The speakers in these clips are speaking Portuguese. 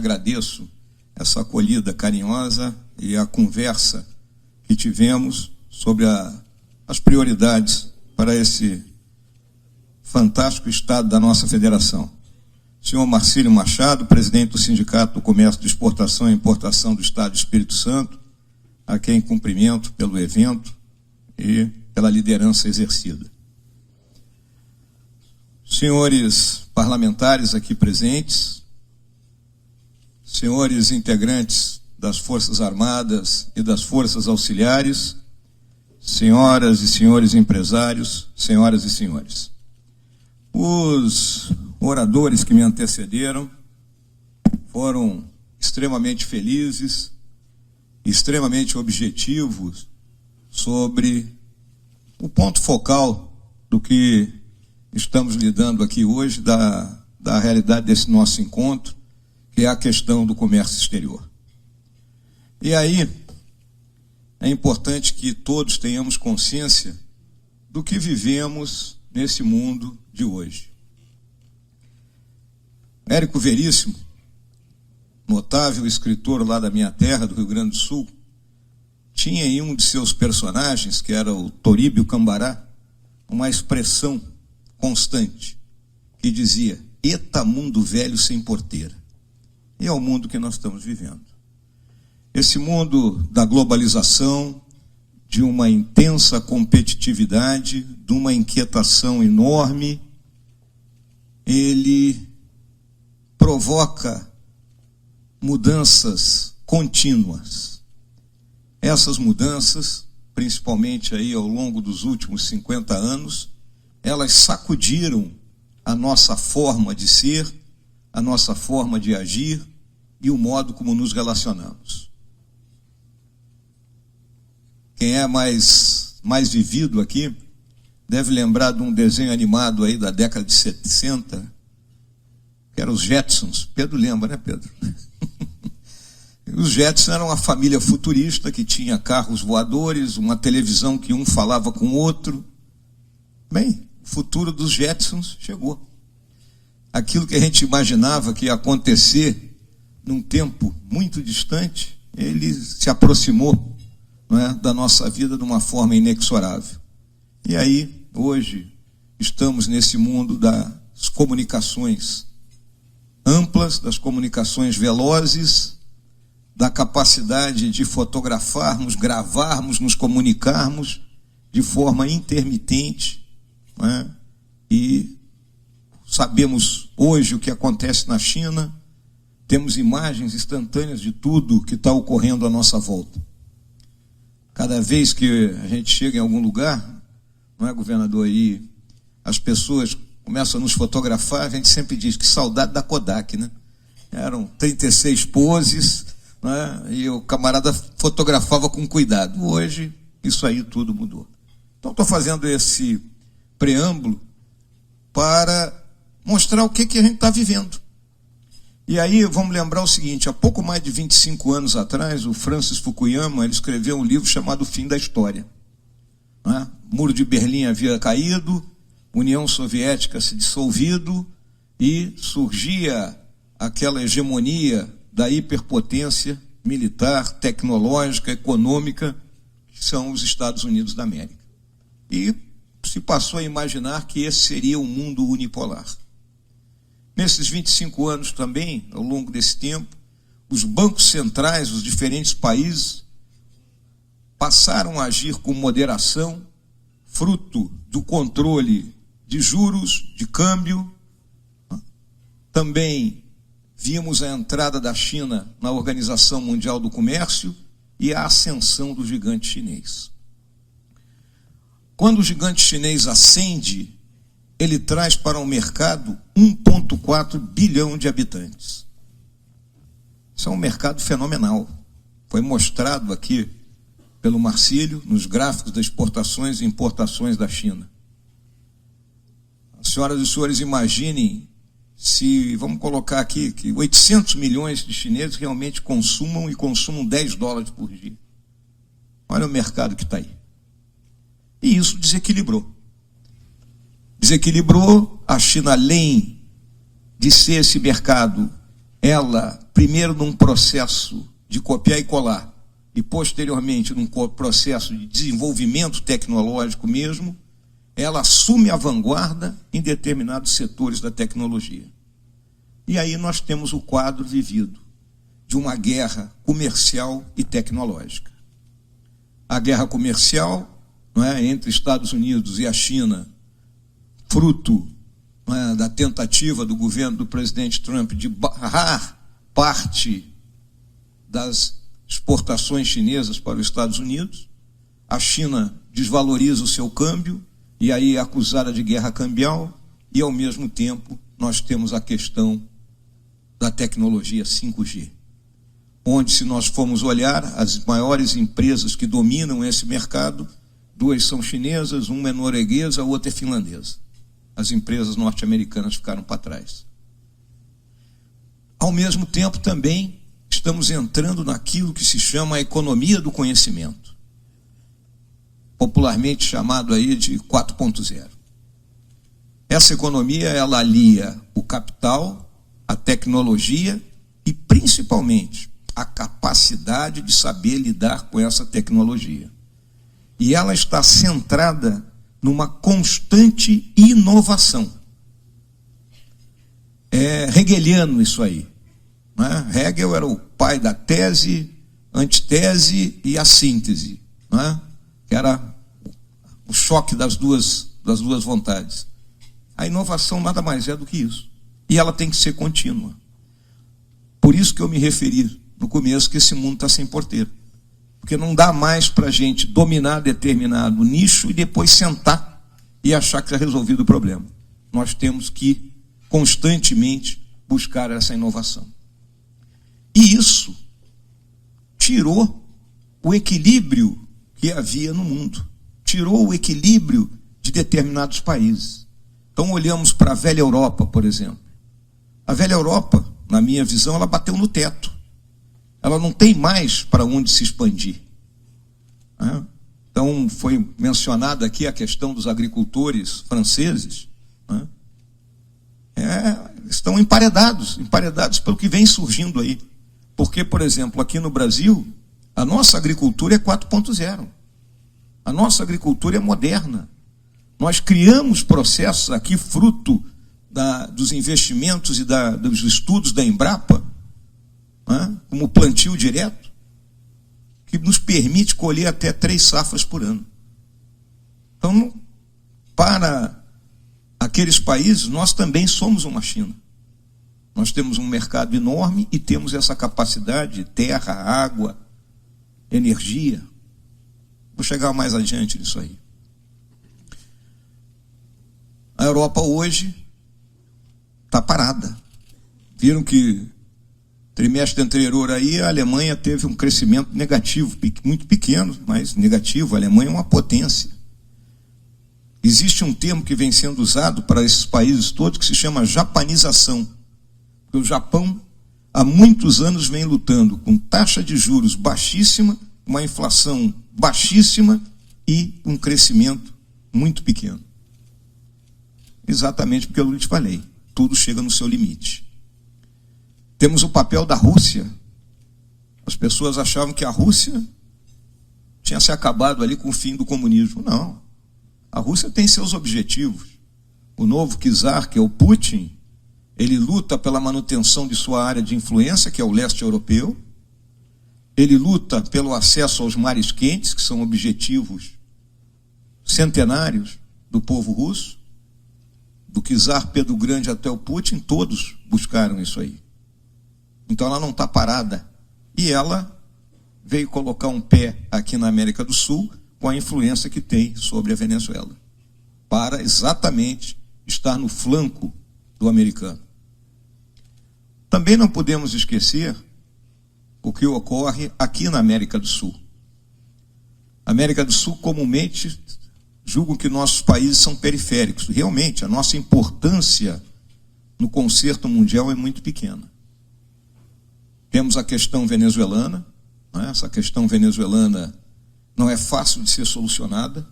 agradeço essa acolhida carinhosa e a conversa que tivemos sobre as prioridades para esse fantástico estado da nossa federação. Senhor Marcílio Machado, presidente do Sindicato do Comércio de Exportação e Importação do Estado do Espírito Santo, a quem cumprimento pelo evento e pela liderança exercida. Senhores parlamentares aqui presentes, senhores integrantes das Forças Armadas e das Forças Auxiliares, senhoras e senhores empresários, senhoras e senhores. Os oradores que me antecederam foram extremamente felizes, extremamente objetivos sobre o ponto focal do que estamos lidando aqui hoje, da realidade desse nosso encontro, que é a questão do comércio exterior. E aí, é importante que todos tenhamos consciência do que vivemos nesse mundo de hoje. Érico Veríssimo, notável escritor lá da minha terra, do Rio Grande do Sul, tinha em um de seus personagens, que era o Toríbio Cambará, uma expressão constante, que dizia: "Eta mundo velho sem porteira". E é o mundo que nós estamos vivendo. Esse mundo da globalização, de uma intensa competitividade, de uma inquietação enorme, ele provoca mudanças contínuas. Essas mudanças, principalmente aí ao longo dos últimos 50 anos, elas sacudiram a nossa forma de ser, a nossa forma de agir e o modo como nos relacionamos. Quem é mais vivido aqui deve lembrar de um desenho animado aí da década de 60, que era os Jetsons. Pedro lembra, né, Pedro? Os Jetsons eram uma família futurista que tinha carros voadores, uma televisão que um falava com o outro. Bem, o futuro dos Jetsons chegou. Aquilo que a gente imaginava que ia acontecer num tempo muito distante, ele se aproximou, não é, da nossa vida de uma forma inexorável. E aí, hoje, estamos nesse mundo das comunicações amplas, das comunicações velozes, da capacidade de fotografarmos, gravarmos, nos comunicarmos de forma intermitente, não é? E sabemos hoje o que acontece na China, temos imagens instantâneas de tudo que está ocorrendo à nossa volta. Cada vez que a gente chega em algum lugar, não é, governador, aí as pessoas começam a nos fotografar, a gente sempre diz que saudade da Kodak, né? Eram 36 poses, não é? E o camarada fotografava com cuidado. Hoje, isso aí tudo mudou. Então, estou fazendo esse preâmbulo para mostrar o que a gente está vivendo. E aí, vamos lembrar o seguinte: há pouco mais de 25 anos atrás, o Francis Fukuyama, ele escreveu um livro chamado O Fim da História. Não é? O Muro de Berlim havia caído, União Soviética se dissolvido e surgia aquela hegemonia da hiperpotência militar, tecnológica, econômica, que são os Estados Unidos da América. E se passou a imaginar que esse seria um mundo unipolar. Nesses 25 anos também, ao longo desse tempo, os bancos centrais dos diferentes países passaram a agir com moderação, fruto do controle de juros, de câmbio. Também vimos a entrada da China na Organização Mundial do Comércio e a ascensão do gigante chinês. Quando o gigante chinês ascende, ele traz para o mercado 1,4 bilhão de habitantes. Isso é um mercado fenomenal. Foi mostrado aqui pelo Marcílio nos gráficos das exportações e importações da China. As senhoras e os senhores imaginem se, vamos colocar aqui, que 800 milhões de chineses realmente consumam $10 por dia. Olha o mercado que está aí. E isso desequilibrou. A China, além de ser esse mercado ela, primeiro num processo de copiar e colar, e posteriormente num processo de desenvolvimento tecnológico mesmo, ela assume a vanguarda em determinados setores da tecnologia. E aí nós temos o quadro vivido de uma guerra comercial e tecnológica. A guerra comercial, não é, entre Estados Unidos e a China, fruto, não é, da tentativa do governo do presidente Trump de barrar parte das exportações chinesas para os Estados Unidos. A China desvaloriza o seu câmbio e aí é acusada de guerra cambial, e ao mesmo tempo nós temos a questão da tecnologia 5G, onde, se nós formos olhar, as maiores empresas que dominam esse mercado, duas são chinesas, uma é norueguesa, a outra é finlandesa. As empresas norte-americanas ficaram para trás. Ao mesmo tempo, também estamos entrando naquilo que se chama a economia do conhecimento, popularmente chamado aí de 4.0. Essa economia, ela alia o capital, a tecnologia e, principalmente, a capacidade de saber lidar com essa tecnologia. E ela está centrada numa constante inovação. É hegeliano isso aí, né? Hegel era o pai da tese, antitese e a síntese, né? Que era o choque das duas vontades. A inovação nada mais é do que isso. E ela tem que ser contínua. Por isso que eu me referi no começo que esse mundo está sem porteiro. Porque não dá mais para a gente dominar determinado nicho e depois sentar e achar que está resolvido o problema. Nós temos que constantemente buscar essa inovação. E isso tirou o equilíbrio que havia no mundo. Tirou o equilíbrio de determinados países. Então olhamos para a velha Europa, por exemplo. A velha Europa, na minha visão, ela bateu no teto. Ela não tem mais para onde se expandir. Então, foi mencionada aqui a questão dos agricultores franceses. Estão emparedados pelo que vem surgindo aí. Porque, por exemplo, aqui no Brasil, a nossa agricultura é 4.0. A nossa agricultura é moderna. Nós criamos processos aqui, fruto dos investimentos e dos estudos da Embrapa, como plantio direto, que nos permite colher até 3 safras por ano. Então, para aqueles países, nós também somos uma China. Nós temos um mercado enorme e temos essa capacidade de terra, água, energia. Vou chegar mais adiante nisso aí. A Europa hoje está parada. Viram que trimestre anterior aí a Alemanha teve um crescimento negativo, muito pequeno, mas negativo. A Alemanha é uma potência. Existe um termo que vem sendo usado para esses países todos que se chama japanização. Porque o Japão há muitos anos vem lutando com taxa de juros baixíssima, uma inflação baixíssima e um crescimento muito pequeno. Exatamente porque eu te falei, tudo chega no seu limite. Temos o papel da Rússia. As pessoas achavam que a Rússia tinha se acabado ali com o fim do comunismo. Não. A Rússia tem seus objetivos. O novo czar, que é o Putin, ele luta pela manutenção de sua área de influência, que é o leste europeu. Ele luta pelo acesso aos mares quentes, que são objetivos centenários do povo russo. Do czar Pedro Grande até o Putin, todos buscaram isso aí. Então ela não está parada. E ela veio colocar um pé aqui na América do Sul com a influência que tem sobre a Venezuela, para exatamente estar no flanco do americano. Também não podemos esquecer o que ocorre aqui na América do Sul. A América do Sul comumente julgam que nossos países são periféricos. Realmente, a nossa importância no concerto mundial é muito pequena. Temos a questão venezuelana, né? Essa questão venezuelana não é fácil de ser solucionada.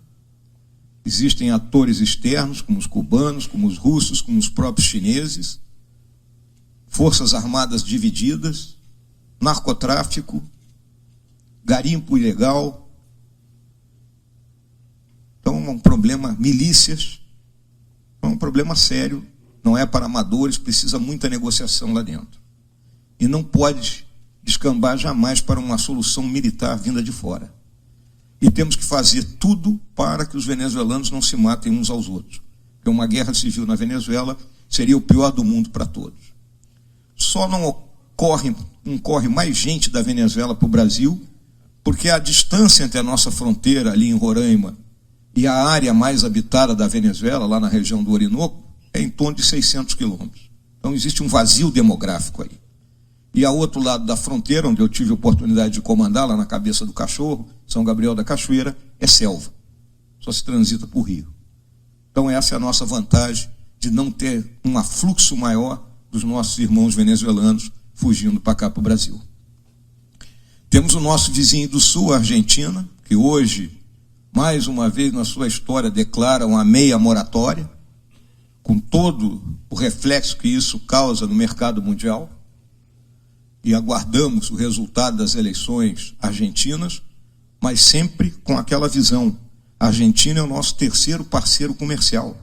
Existem atores externos, como os cubanos, como os russos, como os próprios chineses, forças armadas divididas, narcotráfico, garimpo ilegal. Então, é um problema, milícias, é um problema sério, não é para amadores, precisa muita negociação lá dentro. E não pode descambar jamais para uma solução militar vinda de fora. E temos que fazer tudo para que os venezuelanos não se matem uns aos outros. Porque uma guerra civil na Venezuela seria o pior do mundo para todos. Só não corre mais gente da Venezuela para o Brasil, porque a distância entre a nossa fronteira ali em Roraima e a área mais habitada da Venezuela, lá na região do Orinoco, é em torno de 600 quilômetros. Então existe um vazio demográfico aí. E ao outro lado da fronteira, onde eu tive a oportunidade de comandar, lá na Cabeça do Cachorro, São Gabriel da Cachoeira, é selva. Só se transita por rio. Então essa é a nossa vantagem de não ter um afluxo maior dos nossos irmãos venezuelanos fugindo para cá, para o Brasil. Temos o nosso vizinho do sul, a Argentina, que hoje, mais uma vez na sua história, declara uma meia moratória, com todo o reflexo que isso causa no mercado mundial. E aguardamos o resultado das eleições argentinas, mas sempre com aquela visão. A Argentina é o nosso terceiro parceiro comercial.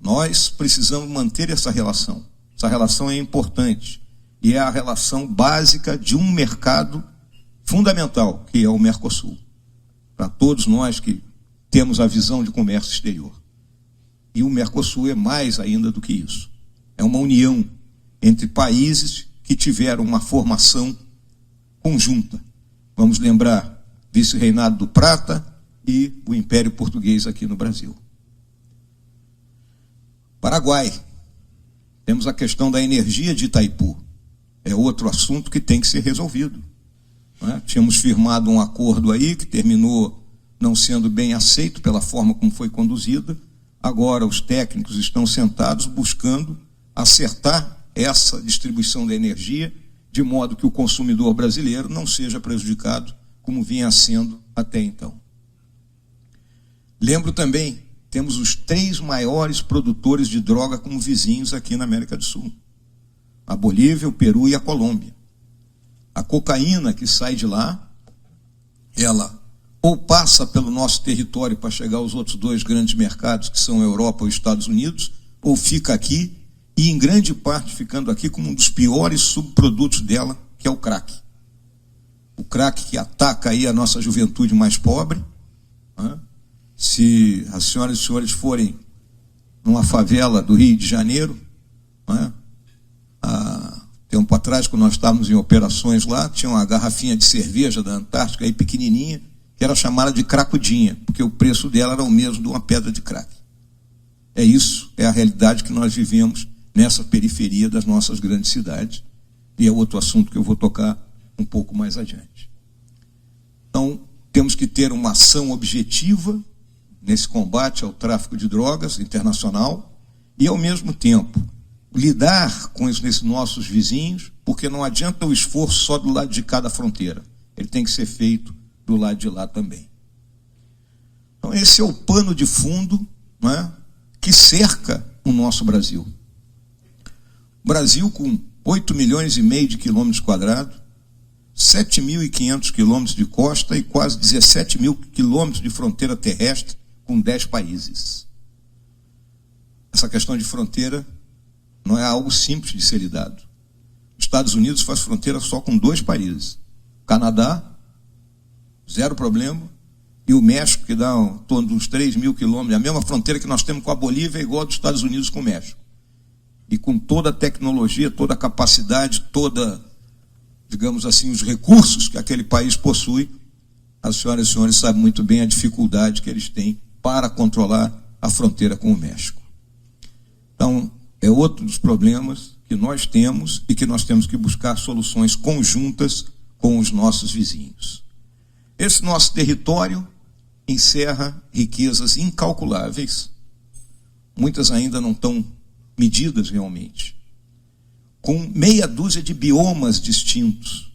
Nós precisamos manter essa relação. Essa relação é importante. E é a relação básica de um mercado fundamental, que é o Mercosul. Para todos nós que temos a visão de comércio exterior. E o Mercosul é mais ainda do que isso. É uma união entre países que tiveram uma formação conjunta. Vamos lembrar Vice-Reinado do Prata e o Império Português aqui no Brasil. Paraguai. Temos a questão da energia de Itaipu. É outro assunto que tem que ser resolvido. Não é? Tínhamos firmado um acordo aí que terminou não sendo bem aceito pela forma como foi conduzida. Agora os técnicos estão sentados buscando acertar essa distribuição da energia, de modo que o consumidor brasileiro não seja prejudicado, como vinha sendo até então. Lembro também, temos os 3 maiores produtores de droga como vizinhos aqui na América do Sul. A Bolívia, o Peru e a Colômbia. A cocaína que sai de lá, ela ou passa pelo nosso território para chegar aos outros 2 grandes mercados, que são a Europa e os Estados Unidos, ou fica aqui, e em grande parte ficando aqui como um dos piores subprodutos dela, que é o crack. O crack que ataca aí a nossa juventude mais pobre. Né? Se as senhoras e senhores forem numa favela do Rio de Janeiro, né? Há tempo atrás, quando nós estávamos em operações lá, tinha uma garrafinha de cerveja da Antártica aí pequenininha, que era chamada de cracudinha, porque o preço dela era o mesmo de uma pedra de crack. É isso, é a realidade que nós vivemos nessa periferia das nossas grandes cidades. E é outro assunto que eu vou tocar um pouco mais adiante. Então, temos que ter uma ação objetiva nesse combate ao tráfico de drogas internacional e, ao mesmo tempo, lidar com esses nossos vizinhos, porque não adianta o esforço só do lado de cada fronteira. Ele tem que ser feito do lado de lá também. Então, esse é o pano de fundo, não é, que cerca o nosso Brasil. Brasil com 8 milhões e meio de quilômetros quadrados, 7.500 quilômetros de costa e quase 17 mil quilômetros de fronteira terrestre com 10 países. Essa questão de fronteira não é algo simples de ser lidado. Os Estados Unidos faz fronteira só com 2 países. Canadá, 0 problema, e o México, que dá em torno de uns 3 mil quilômetros, a mesma fronteira que nós temos com a Bolívia é igual a dos Estados Unidos com o México. E com toda a tecnologia, toda a capacidade, toda, digamos assim, os recursos que aquele país possui, as senhoras e senhores sabem muito bem a dificuldade que eles têm para controlar a fronteira com o México. Então, é outro dos problemas que nós temos e que nós temos que buscar soluções conjuntas com os nossos vizinhos. Esse nosso território encerra riquezas incalculáveis, muitas ainda não estão medidas realmente, com meia dúzia de biomas distintos.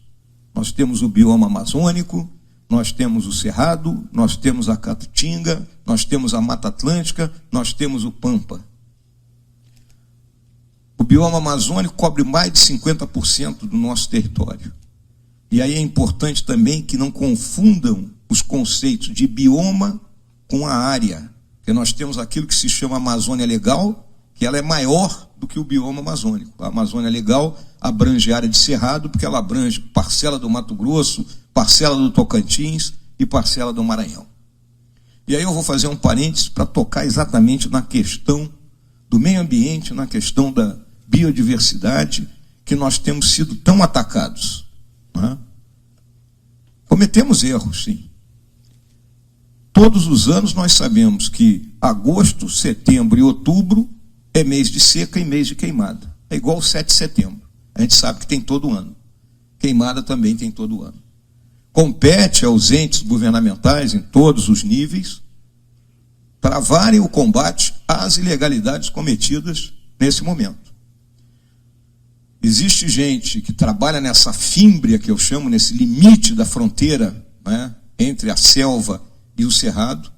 Nós temos o bioma amazônico, nós temos o Cerrado, nós temos a Caatinga, nós temos a Mata Atlântica, nós temos o Pampa. bioma amazônico cobre mais de 50% do nosso território. E aí é importante também que não confundam os conceitos de bioma com a área, porque nós temos aquilo que se chama Amazônia Legal, que ela é maior do que o bioma amazônico. A Amazônia Legal abrange a área de Cerrado, porque ela abrange parcela do Mato Grosso, parcela do Tocantins e parcela do Maranhão. E aí eu vou fazer um parênteses para tocar exatamente na questão do meio ambiente, na questão da biodiversidade, que nós temos sido tão atacados. Né? Cometemos erros, sim. Todos os anos nós sabemos que agosto, setembro e outubro é mês de seca e mês de queimada. É igual ao 7 de setembro. A gente sabe que tem todo ano. Queimada também tem todo ano. Compete aos entes governamentais, em todos os níveis, travarem o combate às ilegalidades cometidas nesse momento. Existe gente que trabalha nessa fímbria, que eu chamo, nesse limite da fronteira, né, entre a selva e o cerrado,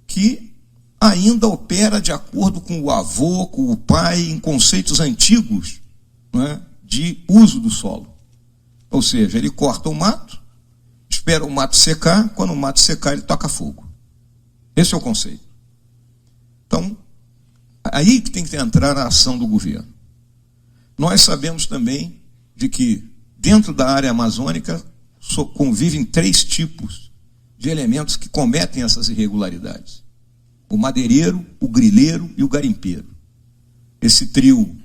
que ainda opera de acordo com o avô, com o pai, em conceitos antigos, né, de uso do solo. Ou seja, ele corta o mato, espera o mato secar, quando o mato secar ele toca fogo. Esse é o conceito. Então, aí que tem que entrar a ação do governo. Nós sabemos também de que dentro da área amazônica convivem 3 tipos de elementos que cometem essas irregularidades: o madeireiro, o grileiro e o garimpeiro. Esse trio,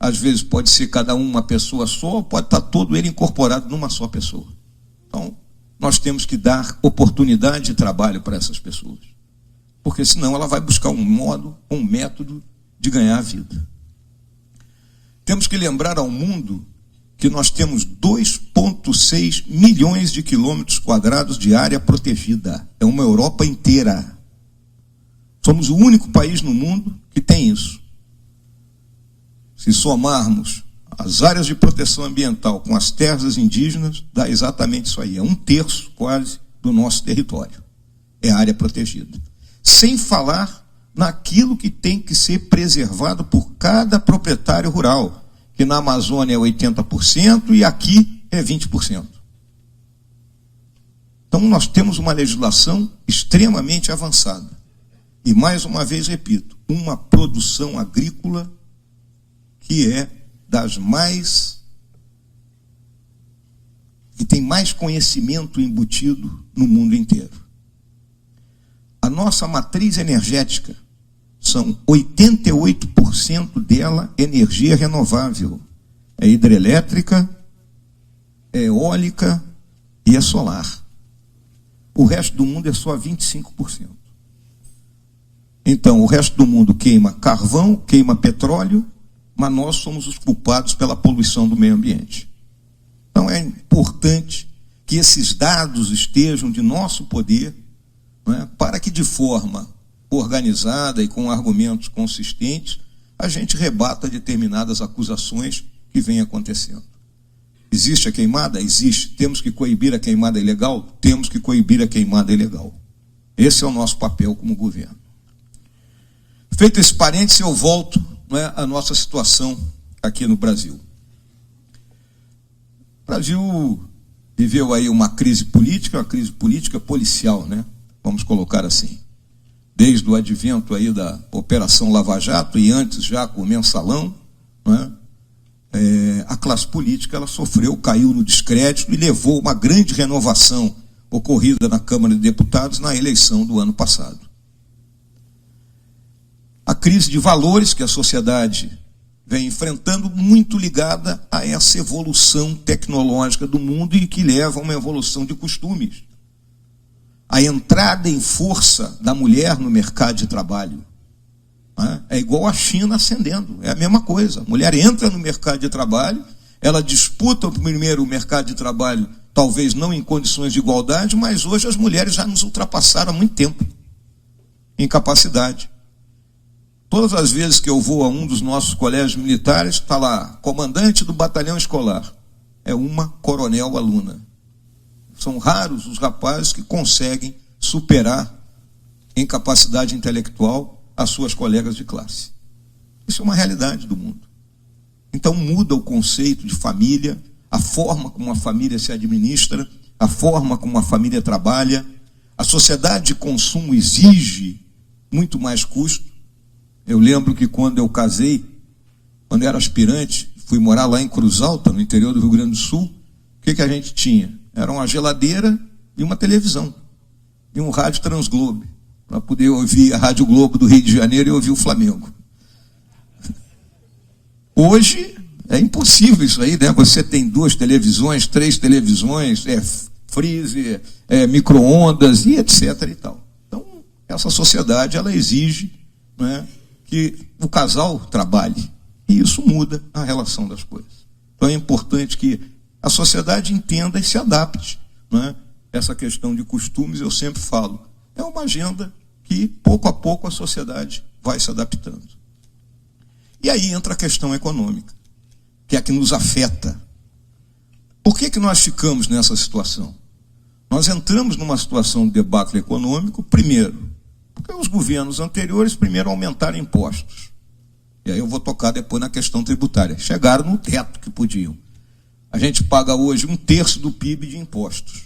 às vezes, pode ser cada um uma pessoa só, pode estar todo ele incorporado numa só pessoa. Então, nós temos que dar oportunidade de trabalho para essas pessoas, porque senão ela vai buscar um modo, um método de ganhar a vida. Temos que lembrar ao mundo que nós temos 2,6 milhões de quilômetros quadrados de área protegida. É uma Europa inteira. Somos o único país no mundo que tem isso. Se somarmos as áreas de proteção ambiental com as terras indígenas, dá exatamente isso aí. É 1/3 quase do nosso território. É área protegida. Sem falar naquilo que tem que ser preservado por cada proprietário rural, que na Amazônia é 80% e aqui é 20%. Então nós temos uma legislação extremamente avançada. E mais uma vez repito, uma produção agrícola que é das mais, que tem mais conhecimento embutido no mundo inteiro. A nossa matriz energética são 88% dela energia renovável. É hidrelétrica, é eólica e é solar. O resto do mundo é só 25%. Então, o resto do mundo queima carvão, queima petróleo, mas nós somos os culpados pela poluição do meio ambiente. Então, é importante que esses dados estejam de nosso poder, né, para que de forma organizada e com argumentos consistentes, a gente rebata determinadas acusações que vêm acontecendo. Existe a queimada? Existe. Temos que coibir a queimada ilegal? Temos que coibir a queimada ilegal. Esse é o nosso papel como governo. Feito esse parênteses, eu volto, né, à nossa situação aqui no Brasil. O Brasil viveu aí uma crise política policial, né? Vamos colocar assim. Desde o advento aí da Operação Lava Jato e antes já com o Mensalão, né, a classe política ela sofreu, caiu no descrédito e levou uma grande renovação ocorrida na Câmara de Deputados na eleição do ano passado. A crise de valores que a sociedade vem enfrentando, muito ligada a essa evolução tecnológica do mundo e que leva a uma evolução de costumes. A entrada em força da mulher no mercado de trabalho, né, é igual a China ascendendo, é a mesma coisa. A mulher entra no mercado de trabalho, ela disputa primeiro o mercado de trabalho, talvez não em condições de igualdade, mas hoje as mulheres já nos ultrapassaram há muito tempo em capacidade. Todas as vezes que eu vou a um dos nossos colégios militares, está lá, comandante do batalhão escolar, é uma coronel aluna. São raros os rapazes que conseguem superar em capacidade intelectual as suas colegas de classe. Isso é uma realidade do mundo. Então muda o conceito de família, a forma como a família se administra, a forma como a família trabalha. A sociedade de consumo exige muito mais custo. Eu lembro que quando eu casei, quando eu era aspirante, fui morar lá em Cruz Alta, no interior do Rio Grande do Sul, o que a gente tinha? Era uma geladeira e uma televisão, e um rádio Transglobe, para poder ouvir a Rádio Globo do Rio de Janeiro e ouvir o Flamengo. Hoje é impossível isso aí, né? Você tem 2 televisões, 3 televisões, freezer, micro-ondas e etc. e tal. Então, essa sociedade, ela exige, né, que o casal trabalhe, e isso muda a relação das coisas. Então é importante que a sociedade entenda e se adapte, né? Essa questão de costumes, eu sempre falo, é uma agenda que pouco a pouco a sociedade vai se adaptando. E aí entra a questão econômica, que é a que nos afeta. Por que nós ficamos nessa situação? Nós entramos numa situação de debacle econômico, primeiro, porque os governos anteriores primeiro aumentaram impostos. E aí eu vou tocar depois na questão tributária. Chegaram no teto que podiam. A gente paga hoje 1/3 do PIB de impostos.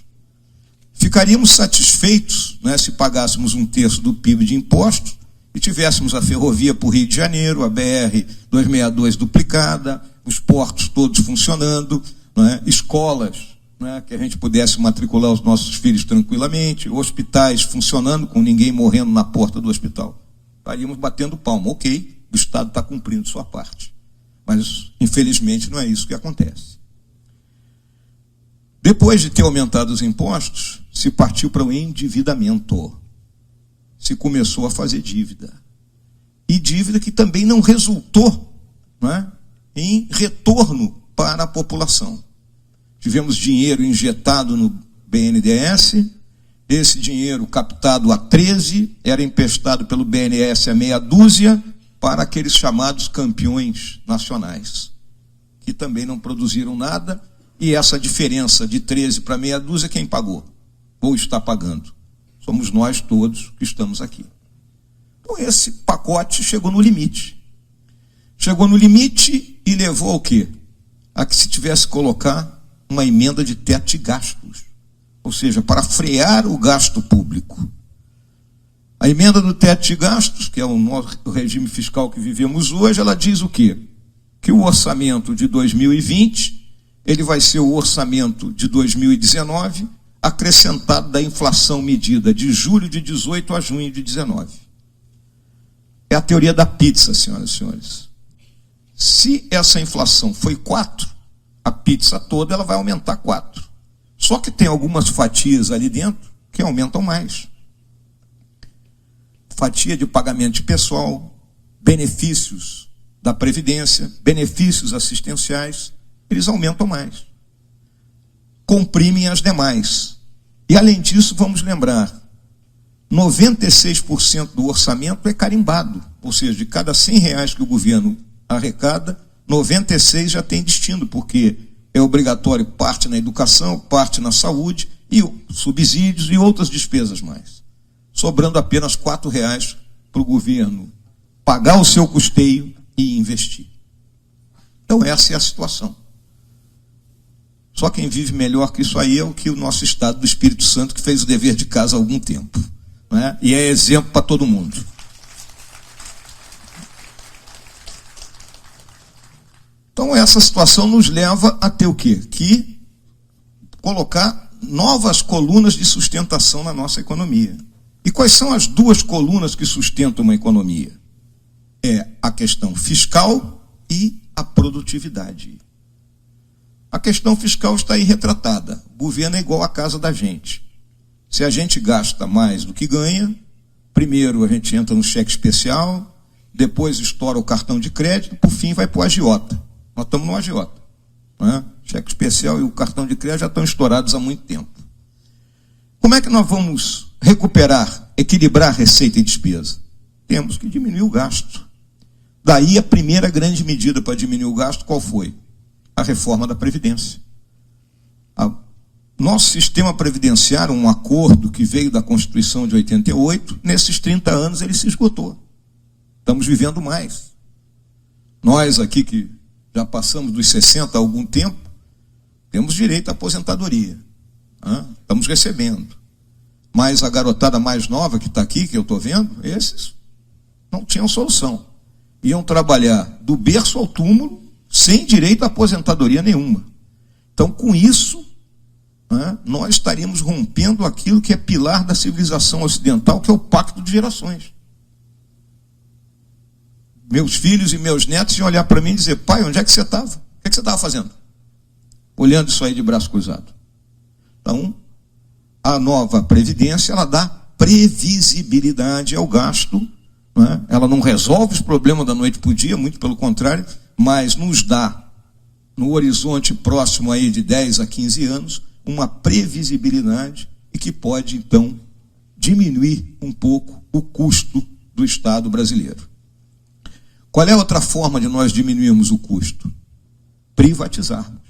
Ficaríamos satisfeitos, né, se pagássemos 1/3 do PIB de impostos e tivéssemos a ferrovia para o Rio de Janeiro, a BR-262 duplicada, os portos todos funcionando, né, escolas, né, que a gente pudesse matricular os nossos filhos tranquilamente, hospitais funcionando com ninguém morrendo na porta do hospital. Estaríamos batendo palma. Ok, o Estado está cumprindo sua parte. Mas, infelizmente, não é isso que acontece. Depois de ter aumentado os impostos, se partiu para o endividamento. Se começou a fazer dívida. E dívida que também não resultou, né, em retorno para a população. Tivemos dinheiro injetado no BNDES, esse dinheiro captado a 13, era emprestado pelo BNDES a meia dúzia para aqueles chamados campeões nacionais, que também não produziram nada. E essa diferença de 13 para meia dúzia, quem pagou? Ou está pagando? Somos nós todos que estamos aqui. Então esse pacote chegou no limite. Chegou no limite e levou ao quê? A que se tivesse que colocar uma emenda de teto de gastos. Ou seja, para frear o gasto público. A emenda do teto de gastos, que é o regime fiscal que vivemos hoje, ela diz o quê? Que o orçamento de 2020... ele vai ser o orçamento de 2019, acrescentado da inflação medida de julho de 18 a junho de 19. É a teoria da pizza, senhoras e senhores. Se essa inflação foi 4, a pizza toda ela vai aumentar 4. Só que tem algumas fatias ali dentro que aumentam mais. Fatia de pagamento de pessoal, benefícios da Previdência, benefícios assistenciais, eles aumentam mais. Comprimem as demais. E, além disso, vamos lembrar, 96% do orçamento é carimbado. Ou seja, de cada R$100 que o governo arrecada, 96 já tem destino, porque é obrigatório parte na educação, parte na saúde, e subsídios e outras despesas mais. Sobrando apenas R$4 para o governo pagar o seu custeio e investir. Então, essa é a situação. Só quem vive melhor que isso aí é o que o nosso Estado do Espírito Santo, que fez o dever de casa há algum tempo, né? E é exemplo para todo mundo. Então essa situação nos leva a ter o quê? Que colocar novas colunas de sustentação na nossa economia. E quais são as 2 colunas que sustentam uma economia? É a questão fiscal e a produtividade. A questão fiscal está aí retratada. O governo é igual à casa da gente. Se a gente gasta mais do que ganha, primeiro a gente entra no cheque especial, depois estoura o cartão de crédito, por fim vai para o agiota. Nós estamos no agiota, né? Cheque especial e o cartão de crédito já estão estourados há muito tempo. Como é que nós vamos recuperar, equilibrar receita e despesa? Temos que diminuir o gasto. Daí a primeira grande medida para diminuir o gasto, qual foi? A reforma da Previdência. Nosso sistema previdenciário, um acordo que veio da Constituição de 88, nesses 30 anos ele se esgotou. Estamos vivendo mais. Nós aqui que já passamos dos 60 há algum tempo, temos direito à aposentadoria. Estamos recebendo. Mas a garotada mais nova que está aqui, que eu estou vendo, esses não tinham solução. Iam trabalhar do berço ao túmulo sem direito à aposentadoria nenhuma. Então, com isso, nós estaríamos rompendo aquilo que é pilar da civilização ocidental, que é o pacto de gerações. Meus filhos e meus netos iam olhar para mim e dizer: pai, onde é que você estava? O que você estava fazendo? Olhando isso aí de braço cruzado. Então, a nova Previdência, ela dá previsibilidade ao gasto, ela não resolve os problemas da noite para o dia, muito pelo contrário, mas nos dá, no horizonte próximo aí de 10 a 15 anos, uma previsibilidade e que pode, então, diminuir um pouco o custo do Estado brasileiro. Qual é a outra forma de nós diminuirmos o custo? Privatizarmos.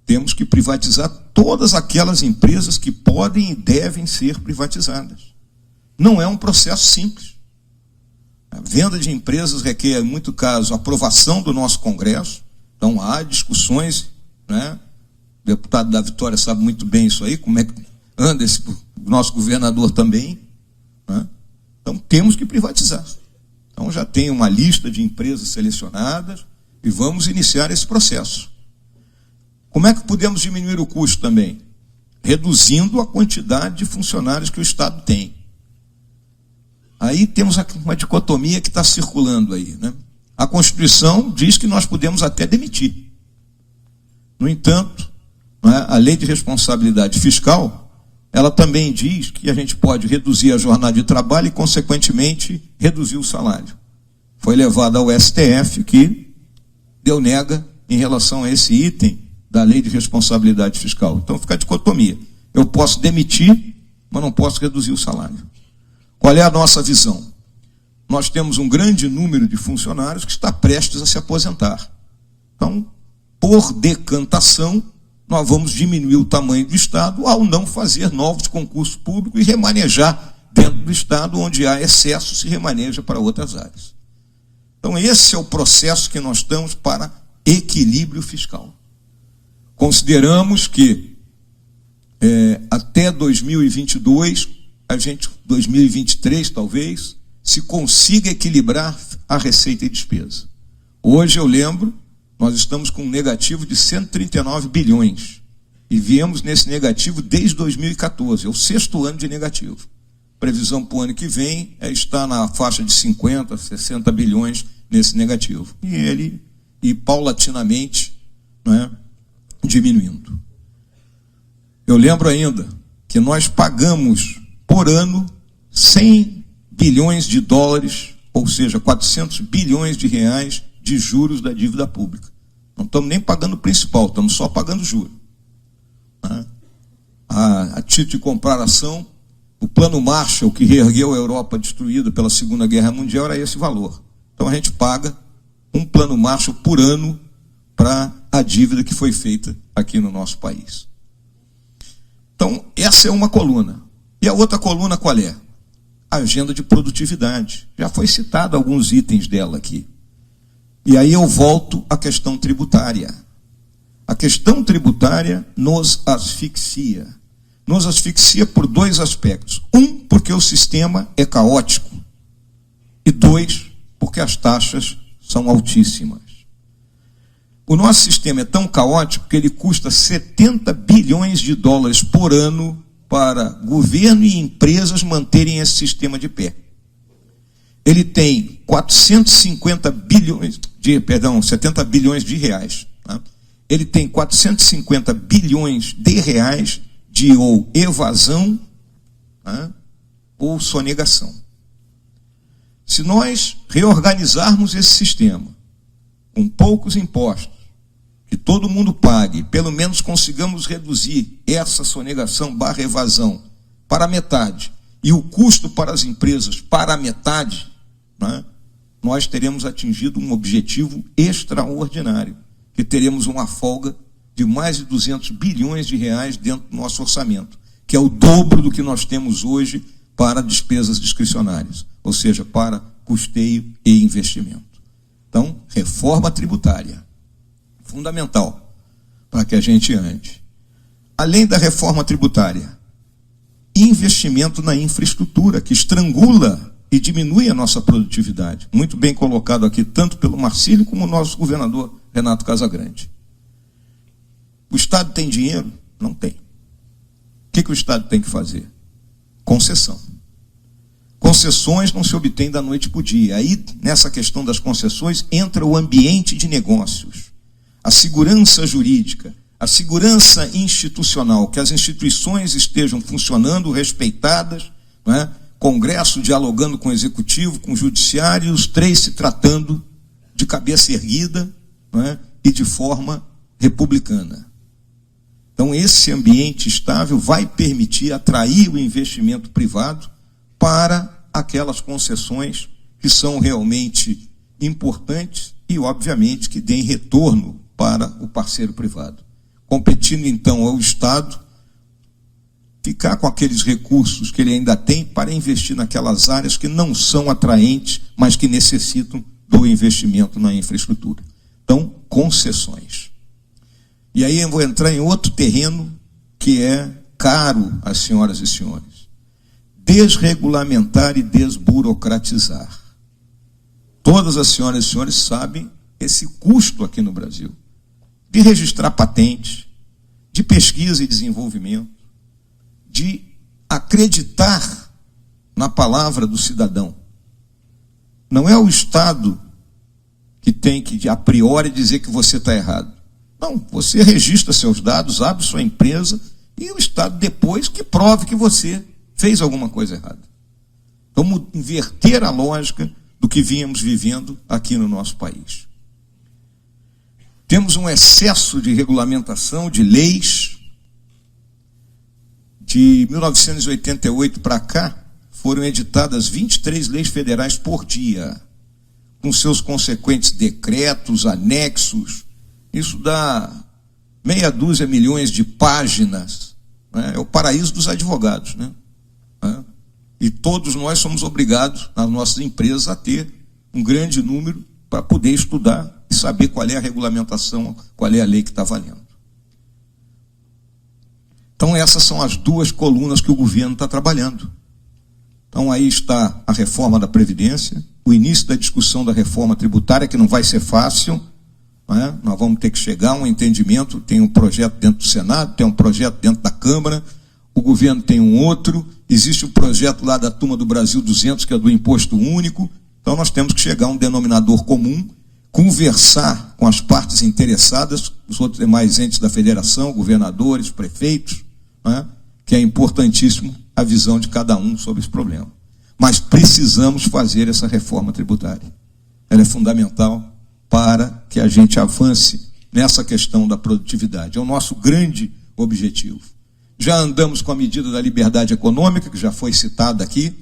Temos que privatizar todas aquelas empresas que podem e devem ser privatizadas. Não é um processo simples. A venda de empresas requer, em muito caso, a aprovação do nosso Congresso. Então, há discussões, O deputado da Vitória sabe muito bem isso aí, como é que anda o nosso governador também. Então, temos que privatizar. Então, já tem uma lista de empresas selecionadas e vamos iniciar esse processo. Como é que podemos diminuir o custo também? Reduzindo a quantidade de funcionários que o Estado tem. Aí temos uma dicotomia que está circulando aí, A Constituição diz que nós podemos até demitir. No entanto, a Lei de Responsabilidade Fiscal, ela também diz que a gente pode reduzir a jornada de trabalho e, consequentemente, reduzir o salário. Foi levado ao STF, que deu nega em relação a esse item da Lei de Responsabilidade Fiscal. Então fica a dicotomia. Eu posso demitir, mas não posso reduzir o salário. Qual é a nossa visão? Nós temos um grande número de funcionários que está prestes a se aposentar. Então, por decantação, nós vamos diminuir o tamanho do Estado ao não fazer novos concursos públicos e remanejar dentro do Estado, onde há excesso, se remaneja para outras áreas. Então, esse é o processo que nós estamos para equilíbrio fiscal. Consideramos que até 2022, 2023 talvez, se consiga equilibrar a receita e despesa. Hoje, eu lembro, nós estamos com um negativo de 139 bilhões. E viemos nesse negativo desde 2014, é o 6º ano de negativo. Previsão para o ano que vem está na faixa de 50, 60 bilhões nesse negativo. E paulatinamente, diminuindo. Eu lembro ainda que nós pagamos por ano 100 bilhões de dólares, ou seja, 400 bilhões de reais de juros da dívida pública. Não estamos nem pagando o principal, estamos só pagando juros. A título de comparação, o Plano Marshall, que reergueu a Europa destruída pela Segunda Guerra Mundial, era esse valor. Então a gente paga um Plano Marshall por ano para a dívida que foi feita aqui no nosso país. Então, essa é uma coluna. E a outra coluna qual é? A agenda de produtividade. Já foi citado alguns itens dela aqui. E aí eu volto à questão tributária. A questão tributária nos asfixia. Nos asfixia por 2 aspectos. 1, porque o sistema é caótico. E 2, porque as taxas são altíssimas. O nosso sistema é tão caótico que ele custa 70 bilhões de dólares por ano para governo e empresas manterem esse sistema de pé. Ele tem 70 bilhões de reais. Ele tem 450 bilhões de reais de ou evasão ou sonegação. Se nós reorganizarmos esse sistema com poucos impostos, que todo mundo pague, pelo menos consigamos reduzir essa sonegação / evasão para metade, e o custo para as empresas para a metade, nós teremos atingido um objetivo extraordinário, que teremos uma folga de mais de 200 bilhões de reais dentro do nosso orçamento, que é o dobro do que nós temos hoje para despesas discricionárias, ou seja, para custeio e investimento. Então, reforma tributária, fundamental para que a gente ande. Além da reforma tributária, investimento na infraestrutura, que estrangula e diminui a nossa produtividade. Muito bem colocado aqui, tanto pelo Marcílio como o nosso governador Renato Casagrande. O Estado tem dinheiro? Não tem. O que o Estado tem que fazer? Concessão. Concessões não se obtêm da noite para o dia. Aí, nessa questão das concessões, entra o ambiente de negócios, a segurança jurídica, a segurança institucional, que as instituições estejam funcionando, respeitadas, não é? Congresso dialogando com o Executivo, com o Judiciário, os três se tratando de cabeça erguida, não é? E de forma republicana. Então, esse ambiente estável vai permitir atrair o investimento privado para aquelas concessões que são realmente importantes e, obviamente, que deem retorno para o parceiro privado. Competindo, então, ao Estado ficar com aqueles recursos que ele ainda tem para investir naquelas áreas que não são atraentes, mas que necessitam do investimento na infraestrutura. Então, concessões. E aí eu vou entrar em outro terreno que é caro às senhoras e senhores. Desregulamentar e desburocratizar. Todas as senhoras e senhores sabem esse custo aqui no Brasil. De registrar patentes, de pesquisa e desenvolvimento, de acreditar na palavra do cidadão. Não é o Estado que tem que, a priori, dizer que você está errado. Não, você registra seus dados, abre sua empresa e o Estado depois que prove que você fez alguma coisa errada. Vamos inverter a lógica do que vínhamos vivendo aqui no nosso país. Temos um excesso de regulamentação, de leis. De 1988 para cá, foram editadas 23 leis federais por dia, com seus consequentes decretos, anexos. Isso dá meia dúzia milhões de páginas, né? É o paraíso dos advogados, né? E todos nós somos obrigados, nas nossas empresas, a ter um grande número para poder estudar e saber qual é a regulamentação, qual é a lei que está valendo. Então, essas são as duas colunas que o governo está trabalhando. Então, aí está a reforma da Previdência, o início da discussão da reforma tributária, que não vai ser fácil, né? Nós vamos ter que chegar a um entendimento. Tem um projeto dentro do Senado, tem um projeto dentro da Câmara, o governo tem um outro, existe um projeto lá da Turma do Brasil 200, que é do Imposto Único. Então, nós temos que chegar a um denominador comum, conversar com as partes interessadas, os outros demais entes da federação, governadores, prefeitos, né? Que é importantíssimo a visão de cada um sobre esse problema. Mas precisamos fazer essa reforma tributária. Ela é fundamental para que a gente avance nessa questão da produtividade. É o nosso grande objetivo. Já andamos com a medida da liberdade econômica, que já foi citada aqui,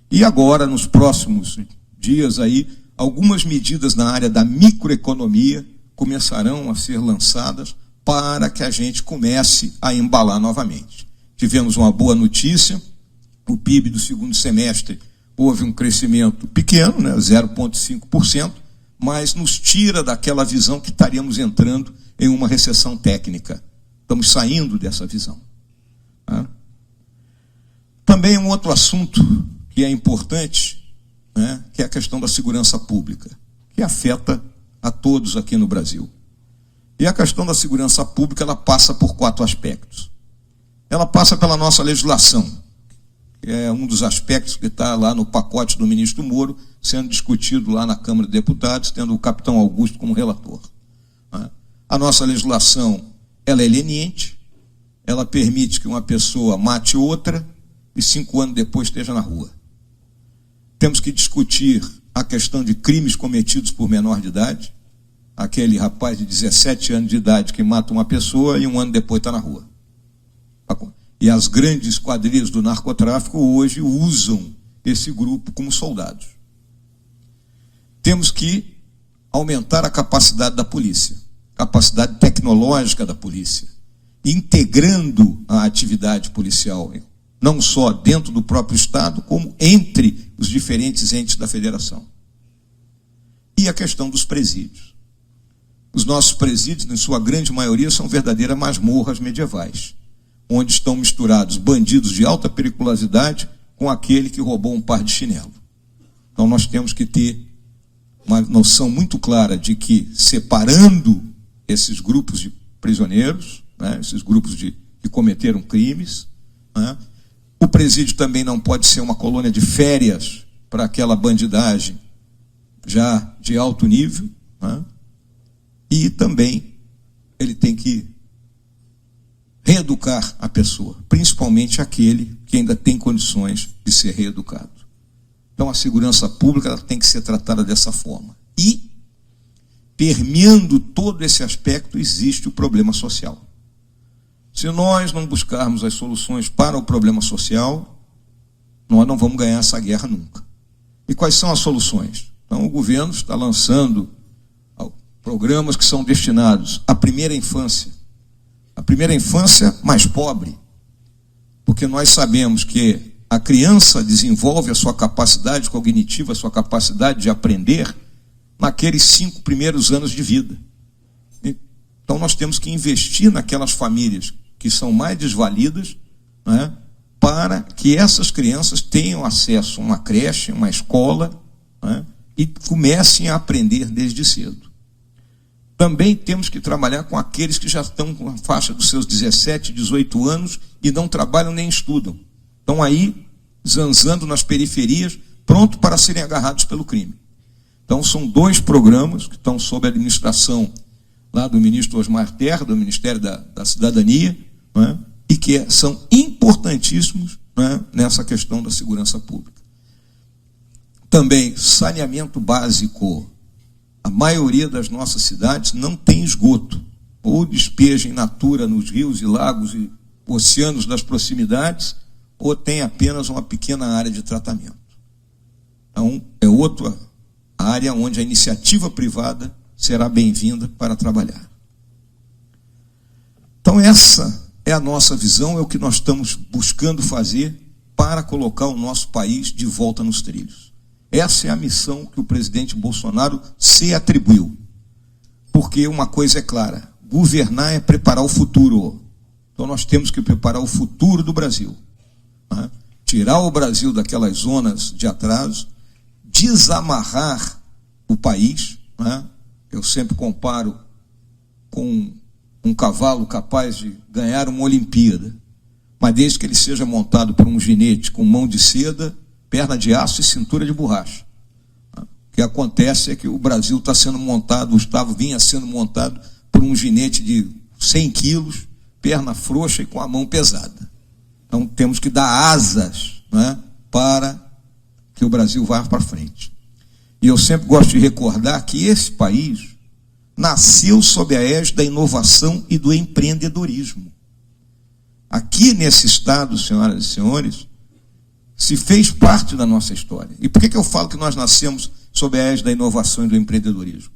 e agora, nos próximos dias aí, algumas medidas na área da microeconomia começarão a ser lançadas para que a gente comece a embalar novamente. Tivemos uma boa notícia, o PIB do segundo semestre houve um crescimento pequeno, né, 0,5%, mas nos tira daquela visão que estaríamos entrando em uma recessão técnica. Estamos saindo dessa visão. Tá? Também um outro assunto que é importante, né, que é a questão da segurança pública, que afeta a todos aqui no Brasil. E a questão da segurança pública, ela passa por 4 aspectos. Ela passa pela nossa legislação, que é um dos aspectos que está lá no pacote do ministro Moro, sendo discutido lá na Câmara de Deputados, tendo o capitão Augusto como relator. A nossa legislação, ela é leniente, ela permite que uma pessoa mate outra e 5 anos depois esteja na rua. Temos que discutir a questão de crimes cometidos por menor de idade, aquele rapaz de 17 anos de idade que mata uma pessoa e 1 ano depois está na rua. E as grandes quadrilhas do narcotráfico hoje usam esse grupo como soldados. Temos que aumentar a capacidade da polícia, capacidade tecnológica da polícia, integrando a atividade policial, não só dentro do próprio Estado, como entre os diferentes entes da federação. E a questão dos presídios. Os nossos presídios, em sua grande maioria, são verdadeiras masmorras medievais, onde estão misturados bandidos de alta periculosidade com aquele que roubou um par de chinelo. Então nós temos que ter uma noção muito clara de que, separando esses grupos de prisioneiros, né, esses grupos que cometeram crimes, né, o presídio também não pode ser uma colônia de férias para aquela bandidagem já de alto nível, né, e também ele tem que reeducar a pessoa, principalmente aquele que ainda tem condições de ser reeducado. Então a segurança pública ela tem que ser tratada dessa forma. E, permeando todo esse aspecto, existe o problema social. Se nós não buscarmos as soluções para o problema social, nós não vamos ganhar essa guerra nunca. E quais são as soluções? Então o governo está lançando programas que são destinados à primeira infância. A primeira infância mais pobre, porque nós sabemos que a criança desenvolve a sua capacidade cognitiva, a sua capacidade de aprender naqueles 5 primeiros anos de vida. Então nós temos que investir naquelas famílias que são mais desvalidas, né, para que essas crianças tenham acesso a uma creche, uma escola, né, e comecem a aprender desde cedo. Também temos que trabalhar com aqueles que já estão com a faixa dos seus 17, 18 anos e não trabalham nem estudam. Estão aí, zanzando nas periferias, pronto para serem agarrados pelo crime. Então, são 2 programas que estão sob a administração lá do ministro Osmar Terra, do Ministério da Cidadania, né, e que são importantíssimos, né, nessa questão da segurança pública. Também, saneamento básico. A maioria das nossas cidades não tem esgoto. Ou despeja in natura nos rios e lagos e oceanos das proximidades, ou tem apenas uma pequena área de tratamento. Então, é outra área onde a iniciativa privada será bem-vinda para trabalhar. Então, essa é a nossa visão, é o que nós estamos buscando fazer para colocar o nosso país de volta nos trilhos. Essa é a missão que o presidente Bolsonaro se atribuiu. Porque uma coisa é clara, governar é preparar o futuro. Então nós temos que preparar o futuro do Brasil. Né? Tirar o Brasil daquelas zonas de atraso, desamarrar o país. Né? Eu sempre comparo com um cavalo capaz de ganhar uma Olimpíada, mas desde que ele seja montado por um ginete com mão de seda, perna de aço e cintura de borracha. O que acontece é que o Brasil está sendo montado, o Gustavo vinha sendo montado por um ginete de 100 quilos, perna frouxa e com a mão pesada. Então temos que dar asas, né, para que o Brasil vá para frente. E eu sempre gosto de recordar que esse país nasceu sob a égide da inovação e do empreendedorismo. Aqui nesse estado, senhoras e senhores, se fez parte da nossa história. E por que eu falo que nós nascemos sob a égide da inovação e do empreendedorismo?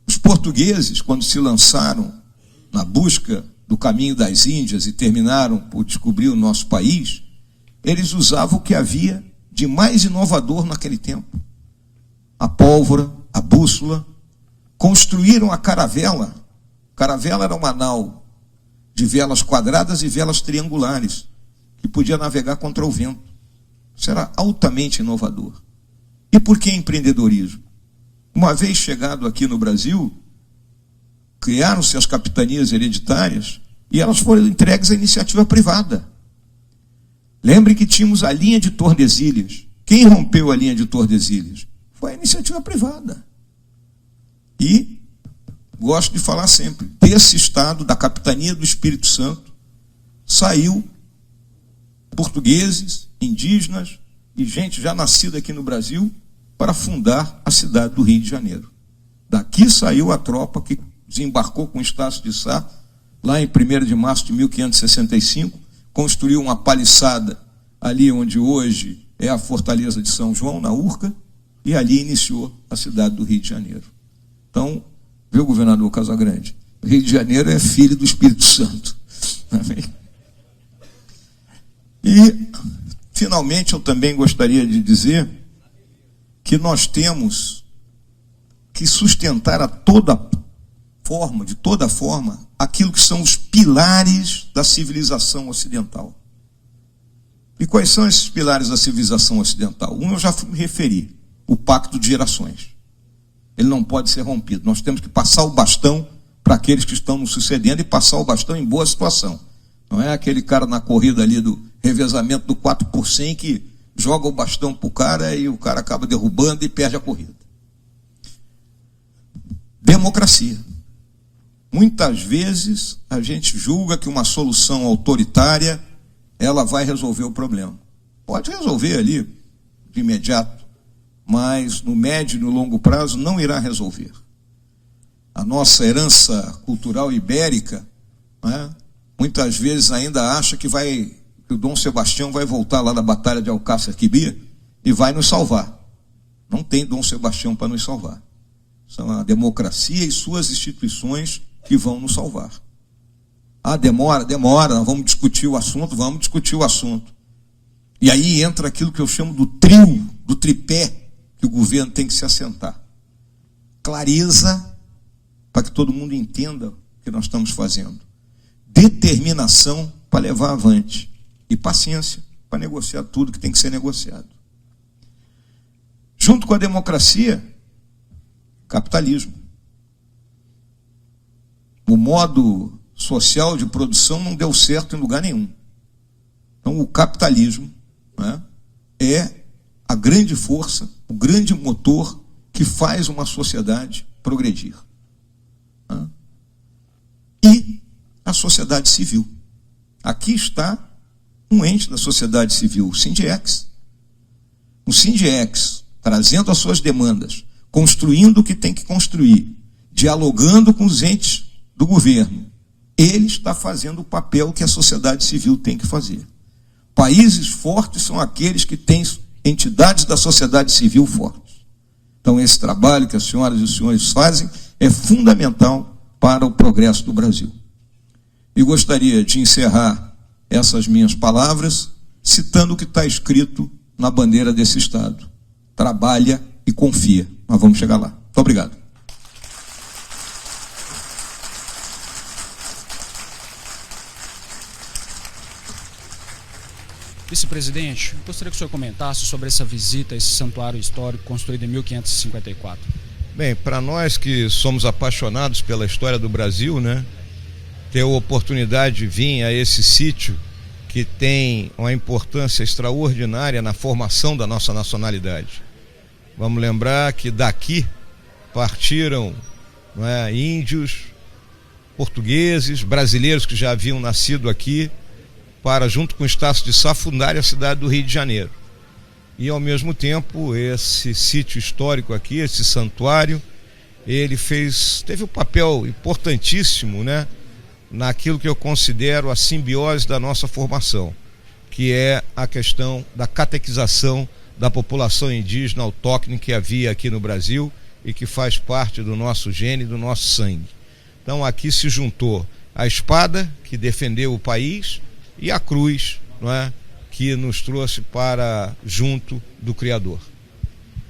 Os portugueses, quando se lançaram na busca do caminho das Índias e terminaram por descobrir o nosso país, eles usavam o que havia de mais inovador naquele tempo. A pólvora, a bússola, construíram a caravela. Caravela era uma nau de velas quadradas e velas triangulares, que podia navegar contra o vento. Isso era altamente inovador. E por que empreendedorismo? Uma vez chegado aqui no Brasil, criaram-se as capitanias hereditárias e elas foram entregues à iniciativa privada. Lembre que tínhamos a linha de Tordesilhas. Quem rompeu a linha de Tordesilhas? Foi a iniciativa privada. E gosto de falar sempre, desse estado, da capitania do Espírito Santo, saiu portugueses, indígenas e gente já nascida aqui no Brasil para fundar a cidade do Rio de Janeiro. Daqui saiu a tropa que desembarcou com Estácio de Sá, lá em 1º de março de 1565, construiu uma paliçada ali onde hoje é a Fortaleza de São João, na Urca, e ali iniciou a cidade do Rio de Janeiro. Então, viu, governador Casagrande? O Rio de Janeiro é filho do Espírito Santo. Amém? E, finalmente, eu também gostaria de dizer que nós temos que sustentar de toda forma, aquilo que são os pilares da civilização ocidental. E quais são esses pilares da civilização ocidental? Um eu já me referi, o pacto de gerações. Ele não pode ser rompido. Nós temos que passar o bastão para aqueles que estão nos sucedendo e passar o bastão em boa situação. Não é aquele cara na corrida ali do revezamento do 4 por 100 que joga o bastão para o cara e o cara acaba derrubando e perde a corrida. Democracia. Muitas vezes a gente julga que uma solução autoritária ela vai resolver o problema. Pode resolver ali de imediato, mas no médio e no longo prazo não irá resolver. A nossa herança cultural ibérica, né, muitas vezes ainda acha que o Dom Sebastião vai voltar lá da Batalha de Alcácer Quibir e vai nos salvar. Não tem Dom Sebastião para nos salvar. São a democracia e suas instituições que vão nos salvar. Ah, demora, nós vamos discutir o assunto. E aí entra aquilo que eu chamo do trio, do tripé, que o governo tem que se assentar. Clareza, para que todo mundo entenda o que nós estamos fazendo. Determinação para levar avante. E paciência para negociar tudo que tem que ser negociado. Junto com a democracia, capitalismo. O modo social de produção não deu certo em lugar nenhum. Então, o capitalismo, né, é a grande força, o grande motor que faz uma sociedade progredir. Né? E a sociedade civil. Aqui está um ente da sociedade civil, o Sindiex. O Sindiex, trazendo as suas demandas, construindo o que tem que construir, dialogando com os entes do governo, ele está fazendo o papel que a sociedade civil tem que fazer. Países fortes são aqueles que têm entidades da sociedade civil fortes. Então, esse trabalho que as senhoras e os senhores fazem é fundamental para o progresso do Brasil. E gostaria de encerrar essas minhas palavras citando o que está escrito na bandeira desse Estado. Trabalha e confia. Nós vamos chegar lá. Muito obrigado. Vice-presidente, gostaria que o senhor comentasse sobre essa visita a esse santuário histórico construído em 1554. Bem, para nós que somos apaixonados pela história do Brasil, né, ter a oportunidade de vir a esse sítio que tem uma importância extraordinária na formação da nossa nacionalidade. Vamos lembrar que daqui partiram, não é, índios, portugueses, brasileiros que já haviam nascido aqui, para, junto com o Estácio de Sá, fundar a cidade do Rio de Janeiro. E, ao mesmo tempo, esse sítio histórico aqui, esse santuário, ele teve um papel importantíssimo, né, naquilo que eu considero a simbiose da nossa formação, que é a questão da catequização da população indígena autóctone que havia aqui no Brasil e que faz parte do nosso gene, do nosso sangue. Então, aqui se juntou a espada, que defendeu o país, e a cruz, não é, que nos trouxe para junto do Criador.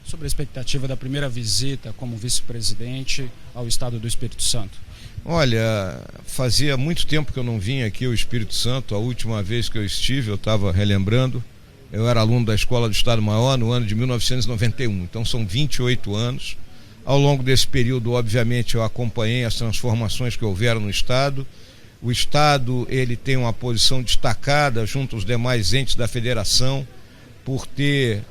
Sobre a expectativa da primeira visita como vice-presidente ao Estado do Espírito Santo. Olha, fazia muito tempo que eu não vinha aqui ao Espírito Santo. A última vez que eu estive, eu estava relembrando, eu era aluno da Escola do Estado Maior no ano de 1991, então são 28 anos. Ao longo desse período, obviamente, eu acompanhei as transformações que houveram no Estado. O Estado, ele tem uma posição destacada junto aos demais entes da federação por ter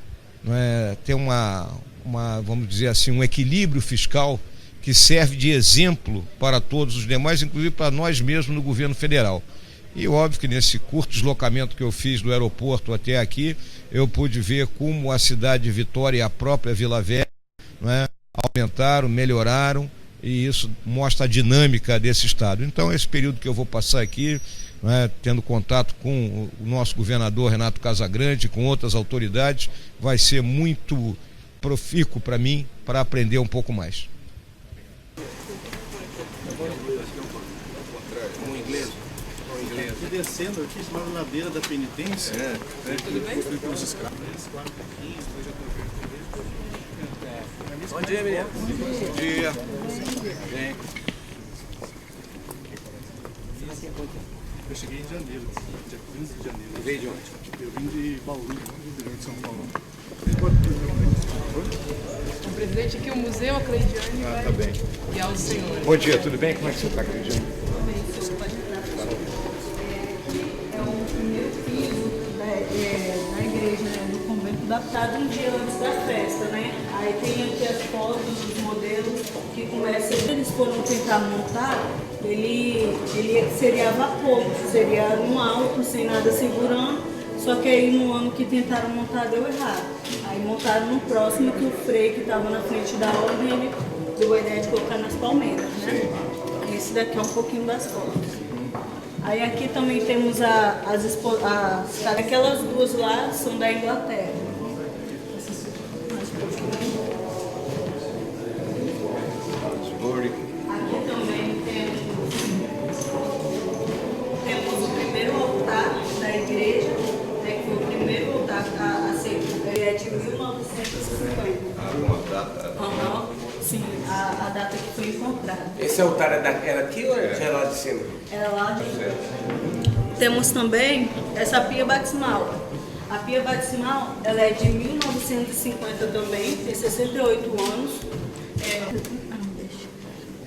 vamos dizer assim, um equilíbrio fiscal que serve de exemplo para todos os demais, inclusive para nós mesmos no governo federal. E óbvio que nesse curto deslocamento que eu fiz do aeroporto até aqui, eu pude ver como a cidade de Vitória e a própria Vila Velha, não é, aumentaram, melhoraram, e isso mostra a dinâmica desse Estado. Então, esse período que eu vou passar aqui, né, tendo contato com o nosso governador Renato Casagrande, com outras autoridades, vai ser muito profícuo para mim, para aprender um pouco mais. Descendo aqui, chamado Ladeira da Penitência. Tudo bem? Fui pelos escravos. Bom dia, menino. Bom dia. Bem. Eu cheguei em janeiro, dia 15 de janeiro. Veio de onde? Eu vim de Bauru, de São Paulo. O presidente aqui, o museu, a Cleidiane Tá bem. e ao senhor. Bom dia, tudo bem? Como é que você está, Cristiano? É o primeiro piso da igreja, né, do convento, adaptado um dia antes da festa, né? Aí tem aqui as fotos dos modelos que começam. Eles foram tentar montar, ele seria a vapor, seria no alto, sem nada segurando. Só que aí no ano que tentaram montar deu errado. Aí montaram no próximo que o Frei que estava na frente da ordem, ele deu a ideia de colocar nas palmeiras, né? Esse daqui é um pouquinho das fotos. Aí aqui também temos aquelas duas lá são da Inglaterra. Mais um pouquinho. Aqui também temos o primeiro altar da igreja, né, que foi o primeiro altar a ser, ele é de 1950. Alguma data? Aham, sim, a data que foi encontrada. Esse altar era aqui ou era lá de cima? Era lá de... Temos também essa pia batismal. A pia batismal, ela é de 1950 também, tem 68 anos.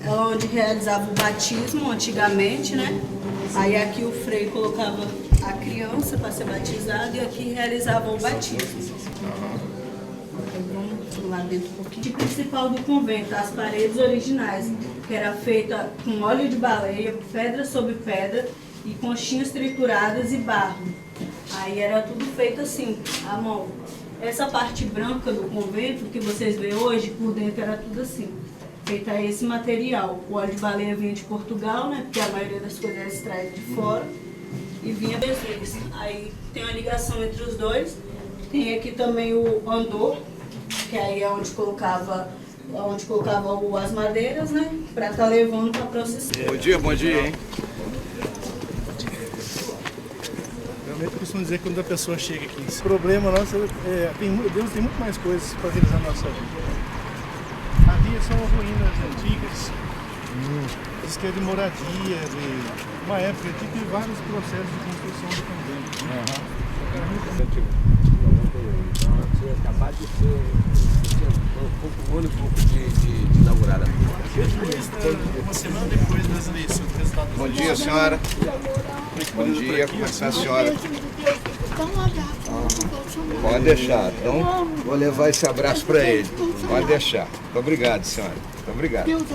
É onde realizava o batismo antigamente, né? Aí aqui o Frei colocava a criança para ser batizada e aqui realizava o batismo. Vamos lá dentro um pouquinho. O principal do convento, as paredes originais, que era feita com óleo de baleia, pedra sobre pedra e conchinhas trituradas e barro. Aí era tudo feito assim, à mão. Essa parte branca do convento que vocês veem hoje, por dentro era tudo assim. Feita esse material. O óleo de baleia vinha de Portugal, né? Porque a maioria das coisas era extraída de fora. E vinha deles. Aí tem uma ligação entre os dois. Tem aqui também o andor, que aí é onde colocava as madeiras, né? Para estar levando para processar. Bom dia, hein? Realmente eu costumo dizer que quando a pessoa chega aqui, esse problema nosso Deus tem muito mais coisas para realizar na nossa vida. Ali são ruínas antigas, isso que é de moradia, de uma época que teve vários processos de construção do convento. Tinha acabado de ser um ano e pouco de inaugurada. Uma semana depois das eleições, do resultado das Bom dia, senhora. Bom dia, como é que está a senhora? Pode deixar. Então, vou levar esse abraço para ele. Pode deixar. Muito obrigado, senhora. Muito obrigado. Muito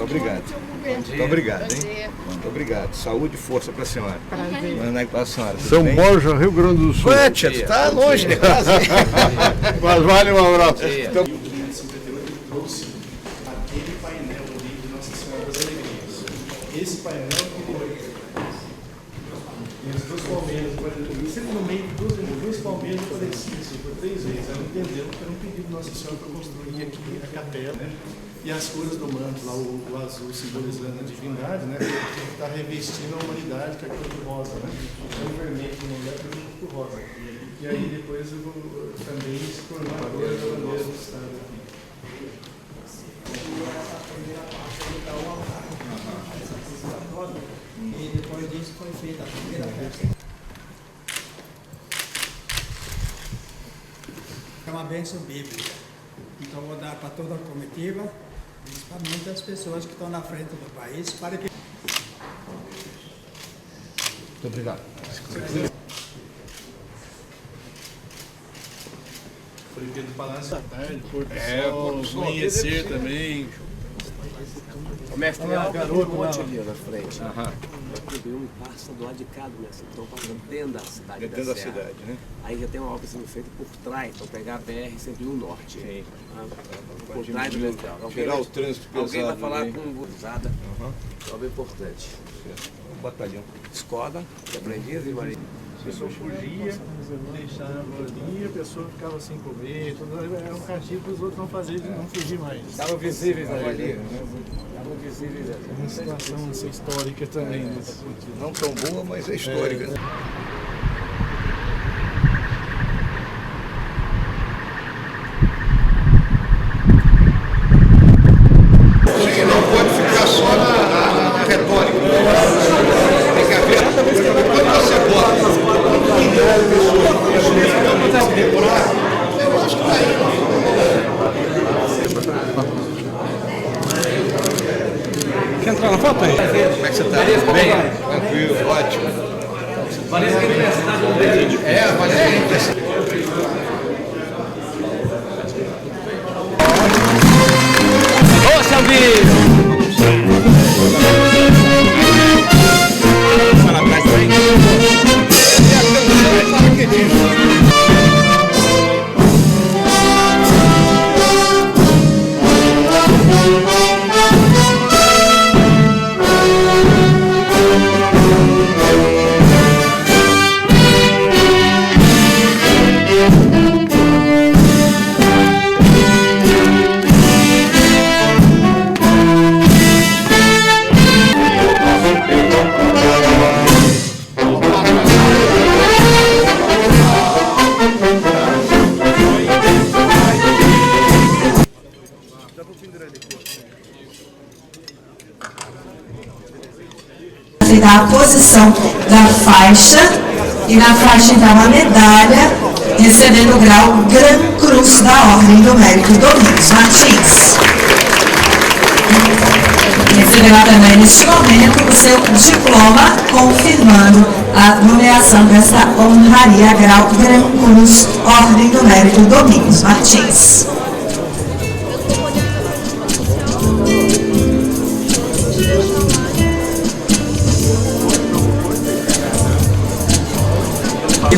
obrigado. Muito obrigado, hein? Muito obrigado. Saúde e força para a senhora. Como é que está a senhora? São Borja, Rio Grande do Sul. Ué, tia, tu tá longe de casa. Mas vale um abraço. Então, Em 1958 trouxe aquele painel ali de Nossa Senhora das Alegrias. Esse painel que e as duas palmeiras, sempre no meio de duas palmeiras apareciam assim, por 3 vezes. Ela entendeu que era um pedido de Nossa Senhora para construir aqui a capela, né? E as cores do manto, lá o azul simbolizando a divindade, né? Que está revestindo a humanidade, que é a cor de rosa, né? Então, o vermelho no lugar é por rosa. E aí depois também se tornou a cor da bandeira do Estado. E depois disso foi feita a primeira festa. É uma bênção bíblica. Então vou dar para toda a comitiva, principalmente as pessoas que estão na frente do país, para que... muito obrigado. Foi feito do Palácio da Tarde, pôr do sol, amanhecer também. O mestre, Olha lá, tem garoto, um monte lá. ali na frente. Tem um passa do lado de cá do mestre. Então passa dentro da cidade. Dentro da cidade, né? Aí já tem uma obra sendo feita por trás, para pegar a BR-101 Norte. Sim. Por trás do mestre. Tirar o trânsito pesado. Alguém vai falar ali. com gurizada. Obra importante. Um batalhão. Escola, de aprendiz e marinha. A pessoa fugia, deixava ali, a pessoa ficava sem comer, tudo, era um castigo para os outros não fazerem, não fugir mais. Estavam visíveis ali. Estavam visíveis ali. É uma situação assim, histórica também, nesse sentido. Não tão boa, mas é histórica. Quer entrar na foto aí? Como é que você está? Bem? Tranquilo, ótimo. Parece que ele está com o vídeo. Parece que ele está. Ô, Salvino! Da posição da faixa e na faixa então a medalha recebendo o grau Gran Cruz da Ordem do Mérito Domingos Martins. Receberá também neste momento o seu diploma confirmando a nomeação desta honraria grau Gran Cruz Ordem do Mérito Domingos Martins.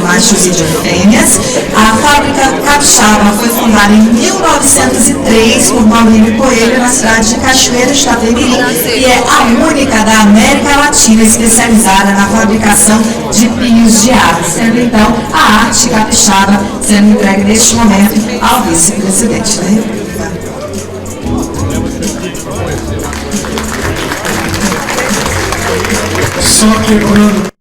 Machos e de fêmeas. A fábrica capixaba foi fundada em 1903 por Maurílio Coelho na cidade de Cachoeira de Itapemirim e é a única da América Latina especializada na fabricação de pinhos de ave, sendo então a arte capixaba sendo entregue neste momento ao vice-presidente da República. Só quebrando.